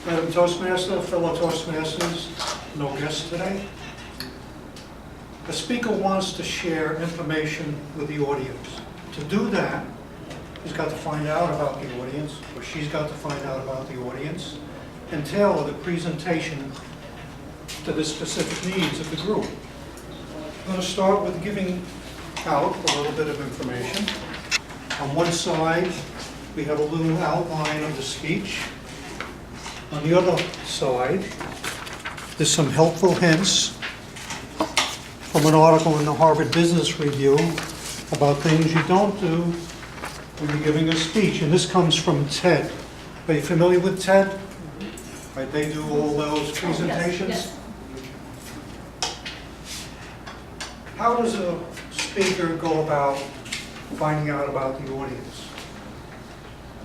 Madam Toastmaster, fellow Toastmasters, no guests today. A speaker wants to share information with the audience. To do that, he's got to find out about the audience, or she's got to find out about the audience, and tailor the presentation to the specific needs of the group. I'm going to start with giving out a little bit of information. On one side, we have a little outline of the speech. On the other side, there's some helpful hints from an article in the Harvard Business Review about things you don't do when you're giving a speech. And this comes from TED. Are you familiar with TED? Right, they do all those presentations. Yes. How does a speaker go about finding out about the audience?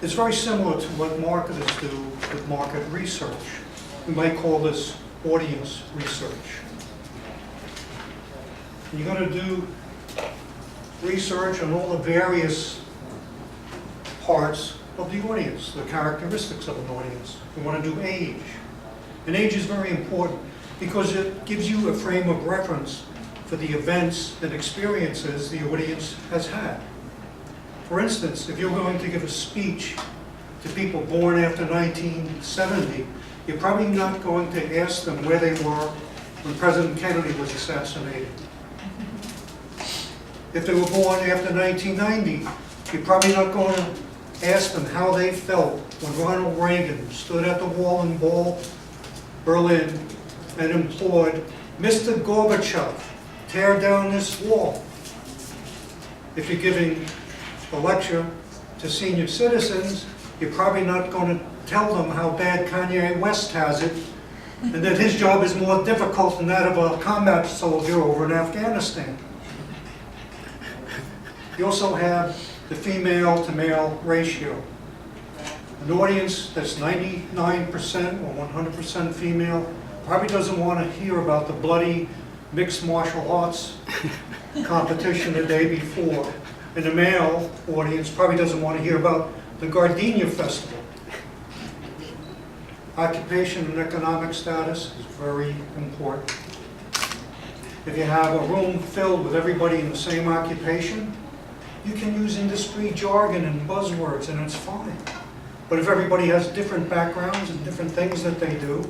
It's very similar to what marketers do with market research. We might call this audience research. You're going to do research on all the various parts of the audience, the characteristics of an audience. You want to do age. And age is very important because it gives you a frame of reference for the events and experiences the audience has had. For instance, if you're going to give a speech to people born after 1970, you're probably not going to ask them where they were when President Kennedy was assassinated. If they were born after 1990, you're probably not going to ask them how they felt when Ronald Reagan stood at the wall in Berlin and implored, "Mr. Gorbachev, tear down this wall." If you're giving a lecture to senior citizens, you're probably not going to tell them how bad Kanye West has it and that his job is more difficult than that of a combat soldier over in Afghanistan. You also have the female to male ratio. An audience that's 99% or 100% female probably doesn't want to hear about the bloody mixed martial arts competition the day before. And the male audience probably doesn't want to hear about the Gardenia Festival. Occupation and economic status is very important. If you have a room filled with everybody in the same occupation, you can use industry jargon and buzzwords and it's fine. But if everybody has different backgrounds and different things that they do,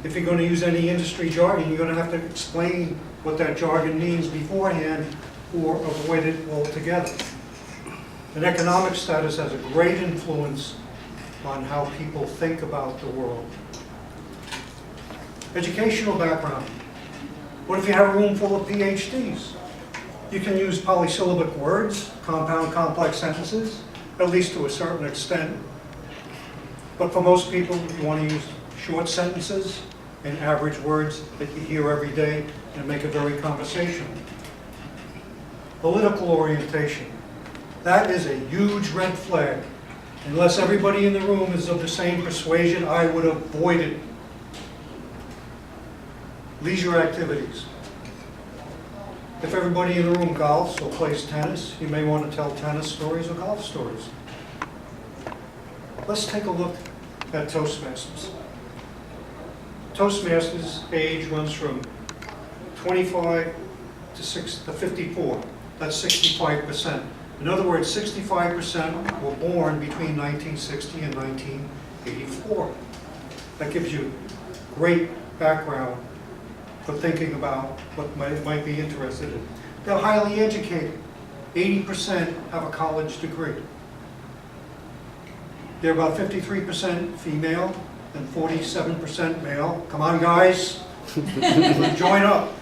if you're going to use any industry jargon, you're going to have to explain what that jargon means beforehand or avoid it altogether. And economic status has a great influence on how people think about the world. Educational background. What if you have a room full of PhDs? You can use polysyllabic words, compound complex sentences, at least to a certain extent. But for most people, you want to use short sentences and average words that you hear every day and make it very conversational. Political orientation. That is a huge red flag. Unless everybody in the room is of the same persuasion, I would avoid it. Leisure activities. If everybody in the room golfs or plays tennis, you may want to tell tennis stories or golf stories. Let's take a look at Toastmasters. Toastmasters age runs from 25 to 54. That's 65%. In other words, 65% were born between 1960 and 1984. That gives you great background for thinking about what might be interested in. They're highly educated. 80% have a college degree. They're about 53% female and 47% male. Come on, guys. Join up.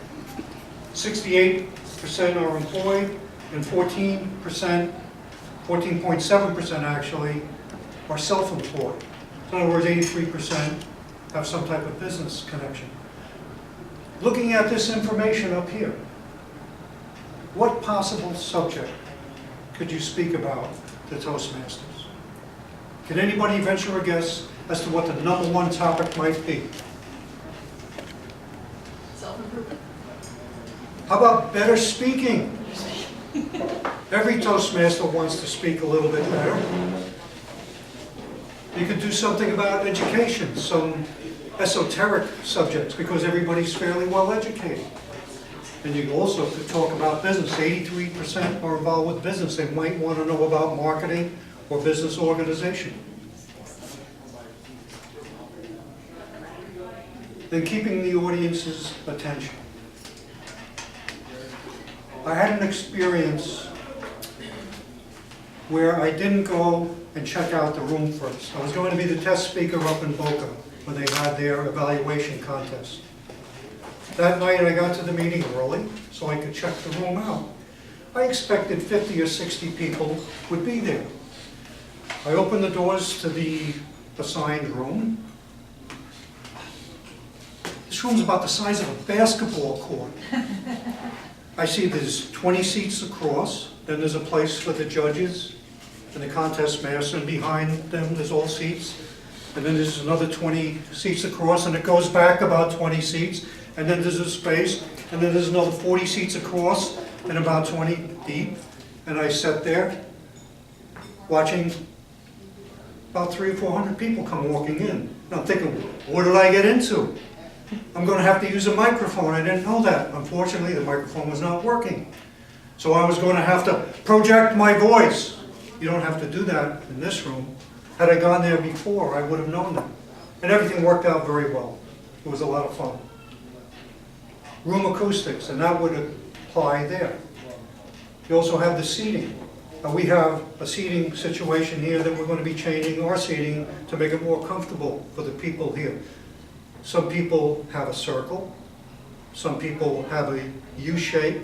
68% are employed, and 14.7% actually, are self-employed. So in other words, 83% have some type of business connection. Looking at this information up here, what possible subject could you speak about to Toastmasters? Can anybody venture a guess as to what the #1 topic might be? Self-improvement. How about better speaking? Every Toastmaster wants to speak a little bit better. You could do something about education, some esoteric subjects, because everybody's fairly well educated. And you also could talk about business. 83% are involved with business. They might want to know about marketing or business organization. Then keeping the audience's attention. I had an experience where I didn't go and check out the room first. I was going to be the test speaker up in Boca when they had their evaluation contest. That night I got to the meeting early so I could check the room out. I expected 50 or 60 people would be there. I opened the doors to the assigned room. This room's about the size of a basketball court. I see there's 20 seats across, then there's a place for the judges and the contest master, and behind them there's all seats. And then there's another 20 seats across, and it goes back about 20 seats, and then there's a space, and then there's another 40 seats across, and about 20 deep. And I sat there watching about 300 or 400 people come walking in. And I'm thinking, what did I get into? I'm going to have to use a microphone. I didn't know that. Unfortunately, the microphone was not working. So I was going to have to project my voice. You don't have to do that in this room. Had I gone there before, I would have known that. And everything worked out very well. It was a lot of fun. Room acoustics, and that would apply there. You also have the seating. We have a seating situation here that we're going to be changing our seating to make it more comfortable for the people here. Some people have a circle. Some people have a U shape.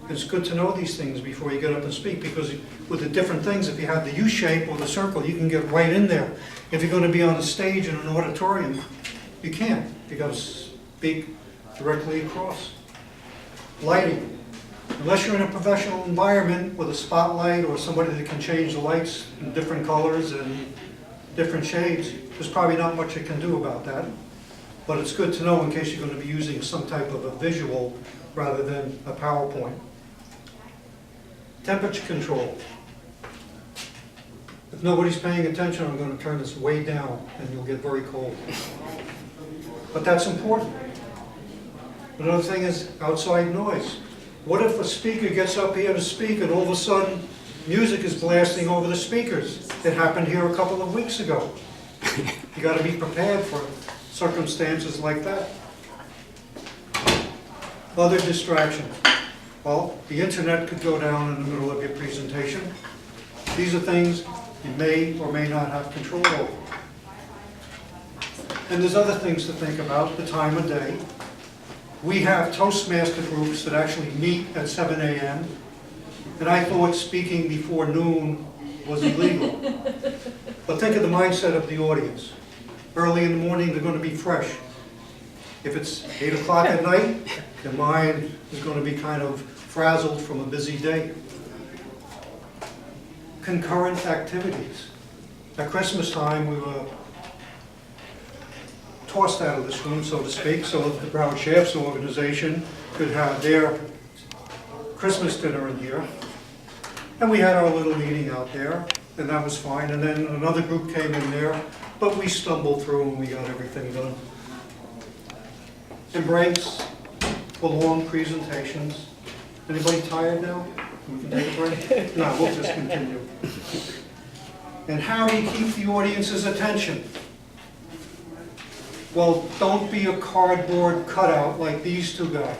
It's good to know these things before you get up and speak, because with the different things, if you have the U shape or the circle, you can get right in there. If you're going to be on a stage in an auditorium, you can't. You got to speak directly across. Lighting. Unless you're in a professional environment with a spotlight or somebody that can change the lights in different colors and different shades, there's probably not much you can do about that. But it's good to know in case you're going to be using some type of a visual rather than a PowerPoint. Temperature control. If nobody's paying attention, I'm going to turn this way down and you'll get very cold. But that's important. Another thing is outside noise. What if a speaker gets up here to speak and all of a sudden music is blasting over the speakers? It happened here a couple of weeks ago. You got to be prepared for circumstances like that. Other distractions. Well, the internet could go down in the middle of your presentation. These are things you may or may not have control over. And there's other things to think about, the time of day. We have Toastmaster groups that actually meet at 7 a.m. And I thought speaking before noon was illegal. But think of the mindset of the audience. Early in the morning, they're going to be fresh. If it's 8 o'clock at night, their mind is going to be kind of frazzled from a busy day. Concurrent activities. At Christmas time, we were tossed out of this room, so to speak, so that the Brown Shafts organization could have their Christmas dinner in here. And we had our little meeting out there, and that was fine. And then another group came in there, but we stumbled through and we got everything done. And breaks for long presentations. Anybody tired now? We can take a break? No, we'll just continue. And how do you keep the audience's attention? Well, don't be a cardboard cutout like these two guys.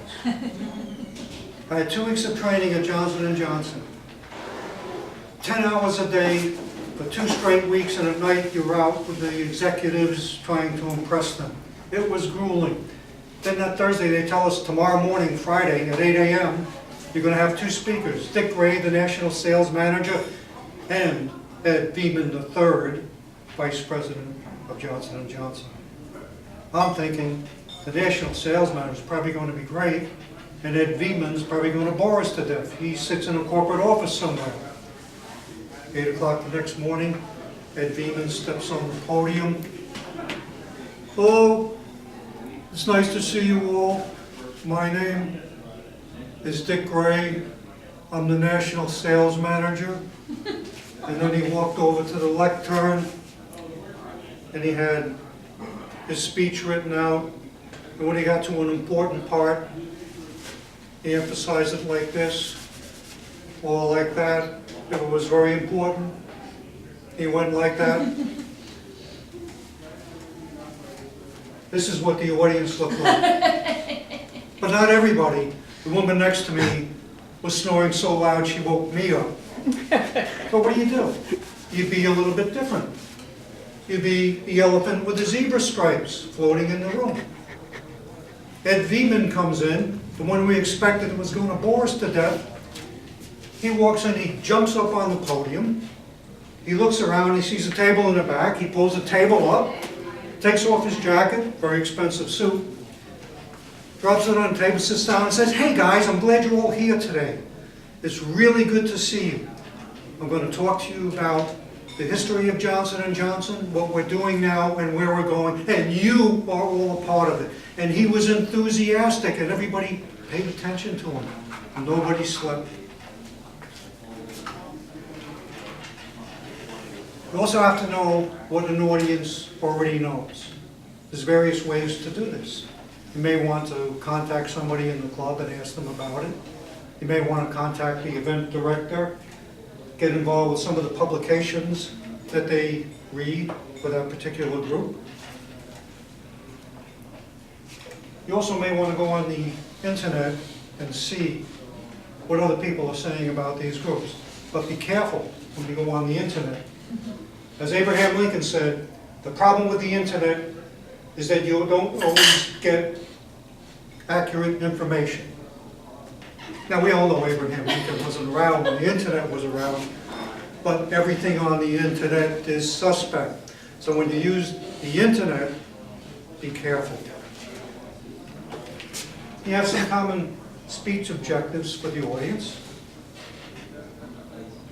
I had 2 weeks of training at Johnson & Johnson. 10 hours a day for 2 straight weeks, and at night you're out with the executives trying to impress them. It was grueling. Then that Thursday they tell us tomorrow morning, Friday at 8 a.m., you're going to have 2 speakers, Dick Gray, the National Sales Manager, and Ed Beeman III, Vice President of Johnson & Johnson. I'm thinking the National Sales Manager is probably going to be great, and Ed Beeman's probably going to bore us to death. He sits in a corporate office somewhere. 8 o'clock the next morning, Ed Beeman steps on the podium. Hello, it's nice to see you all. My name is Dick Gray. I'm the National Sales Manager. And then he walked over to the lectern and he had his speech written out, and when he got to an important part, he emphasized it like this, or like that. If it was very important, he went like that. This is what the audience looked like. But not everybody. The woman next to me was snoring so loud she woke me up. But what do? You'd be a little bit different. You'd be the elephant with the zebra stripes floating in the room. Ed Veman comes in, the one we expected was going to bore us to death. He walks in, he jumps up on the podium. He looks around, he sees a table in the back. He pulls the table up, takes off his jacket, very expensive suit, drops it on the table, sits down and says, "Hey guys, I'm glad you're all here today. It's really good to see you. I'm going to talk to you about the history of Johnson & Johnson, what we're doing now and where we're going, and you are all a part of it." And he was enthusiastic, and everybody paid attention to him. Nobody slept. You also have to know what an audience already knows. There's various ways to do this. You may want to contact somebody in the club and ask them about it. You may want to contact the event director, get involved with some of the publications that they read for that particular group. You also may want to go on the internet and see what other people are saying about these groups. But be careful when you go on the internet. As Abraham Lincoln said, the problem with the internet is that you don't always get accurate information. Now, we all know Abraham Lincoln wasn't around when the internet was around, but everything on the internet is suspect. So when you use the internet, be careful. You have some common speech objectives for the audience.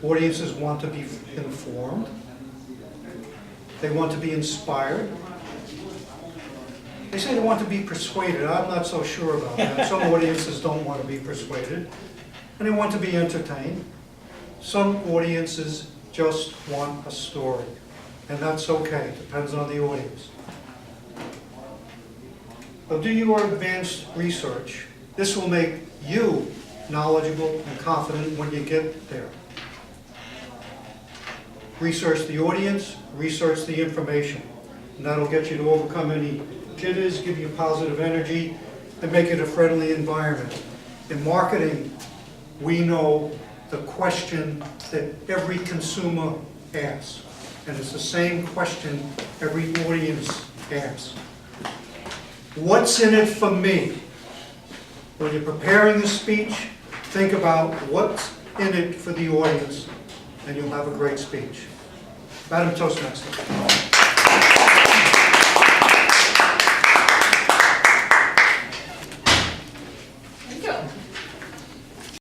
Audiences want to be informed. They want to be inspired. They say they want to be persuaded. I'm not so sure about that. Some audiences don't want to be persuaded. And they want to be entertained. Some audiences just want a story. And that's okay. Depends on the audience. But do your advanced research. This will make you knowledgeable and confident when you get there. Research the audience, research the information. And that'll get you to overcome any jitters, give you positive energy, and make it a friendly environment. In marketing, we know the question that every consumer asks. And it's the same question every audience asks. What's in it for me? When you're preparing the speech, think about what's in it for the audience, and you'll have a great speech. Madam Toastmaster.